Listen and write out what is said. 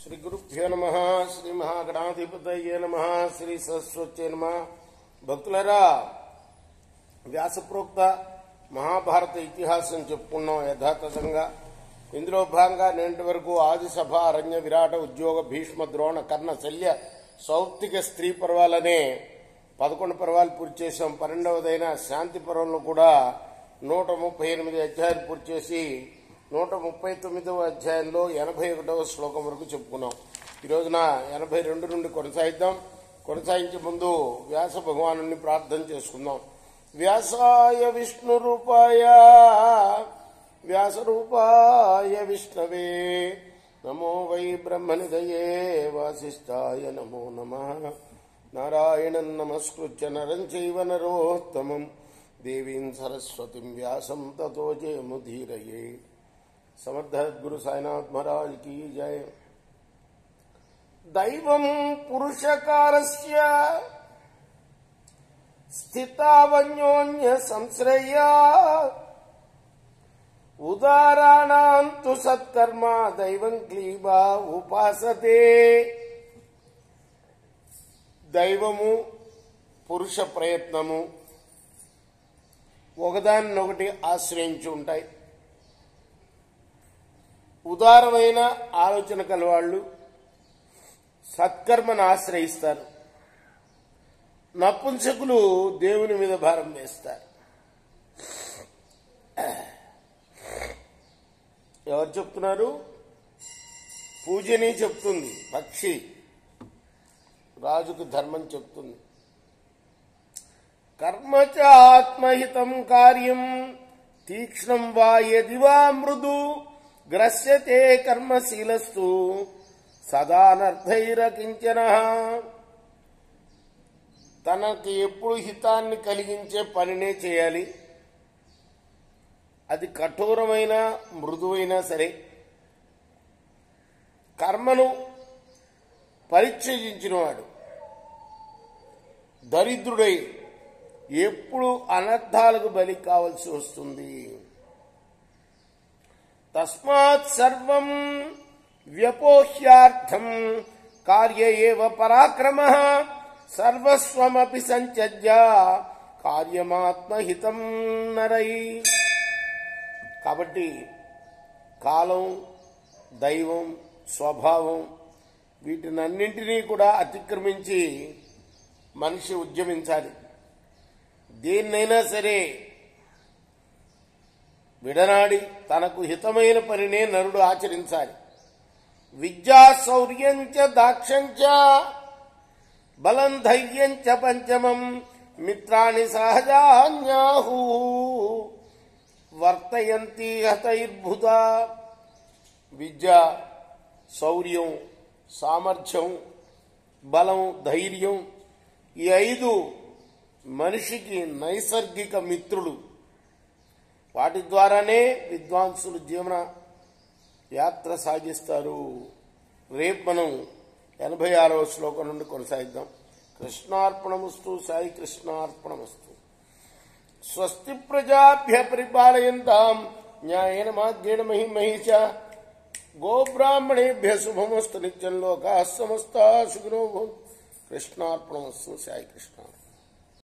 శ్రీ గురుభ్యో నమ. శ్రీ మహాగణాధిపతయే నమ. శ్రీ సరస్వత్యే నమ. భక్తులరా, వ్యాసప్రోక్త మహాభారత ఇతిహాసం చెప్పుకున్నాం యథాతథంగా. ఇందులో భాగంగా నేటి వరకు ఆదిసభ, అరణ్య, విరాట, ఉద్యోగ, భీష్మ, ద్రోణ, కర్ణ, శల్య, సౌప్తిక స్త్రీ పర్వాలనే 11 పర్వాలు పూర్తి చేశాం. 12వదైన శాంతి పర్వంలో కూడా 138 అధ్యాయాలు పూర్తి చేసి 139వ అధ్యాయంలో 81వ శ్లోకం వరకు చెప్పుకున్నాం. ఈ రోజున 82 నుండి కొనసాగిద్దాం. కొనసాగించే ముందు వ్యాస భగవాను ప్రార్థన చేసుకుందాం. వ్యాసాయ విష్ణు రూపాయ వ్యాస రూపాయ విష్ణవే నమో వై బ్రహ్మనిధయే వాసిష్ఠాయ నమో నమః. నారాయణం నమస్కృత్య నరం చైవ నరోత్తమం దేవీం సరస్వతిం వ్యాసం తతో జయముదీరయే. సమర్థ గురు సాయినాథ్ మహారాజ్ की जय. दैवं पुरुषकारस्य स्थितावन्योन्य संश्रया उदाराणां तु सत्कर्मा दैवं क्लीबा उपासते. దైవము పురుష ప్రయత్నము ఒకదాన్నొకటి ఆశ్రయించి ఉంటాయి. ఉదారమైన ఆలోచన కలవాళ్ళు సత్కర్మను ఆశ్రయిస్తారు. నపుంసకులు దేవుని మీద భారం వేస్తారు. ఎవరు చెప్తున్నారు? పూజని చెప్తుంది. పక్షి రాజుకు ధర్మం చెప్తుంది. కర్మచ ఆత్మహితం కార్యం తీక్ష్ణం వా యది వా మృదు గ్రస్యతే కర్మశీలస్తు సదానర్థైరకించన. తనకి ఎప్పుడు హితాన్ని కలిగించే పనినే చేయాలి. అది కఠోరమైన మృదువైనా సరే. కర్మను పరిత్యజించినవాడు దరిద్రుడై ఎప్పుడు అనర్థాలకు బలి కావలసి వస్తుంది. తస్మాత్ సర్వం వ్యపోహ్యార్థం కార్య ఏవ పరాక్రమః సర్వస్వమపి సంత్యజ్య కార్యమాత్మహితం నరై. కాబట్టి కాలం, దైవం, స్వభావం వీటినన్నింటినీ కూడా అతిక్రమించి మనిషి ఉద్యమించాలి. దేన్నైనా సరే విడనాడి తనకు హితమైన పనినే నరుడు ఆచరించాలి. విద్యా శౌర్యంచ దాక్షంచ బలం ధైర్యంచ పంచమం మిత్రాణి సహజాన్యాహు వర్తయంతి హతైర్భుత. విద్య, శౌర్యం, సామర్థ్యం, బలం, ధైర్యం ఈ 5 మనిషికి నైసర్గిక మిత్రులు. వాటి ద్వారానే విద్వాంసులు జీవన యాత్ర సాగిస్తారు. రేపు మనం 86వ శ్లోకం నుండి కొనసాగిద్దాం. కృష్ణార్పణమస్తు. సాయి కృష్ణార్పణమస్తు. స్వస్తి ప్రజాభ్య పరిపాలయంతాం న్యాయేన మార్గేణ మహిమహీచ గోబ్రాహ్మణేభ్య శుభమస్తు. నిత్యం లోకాః సమస్తాః సుఖినో భవంతు. కృష్ణార్పణమస్తు. సాయి కృష్ణ.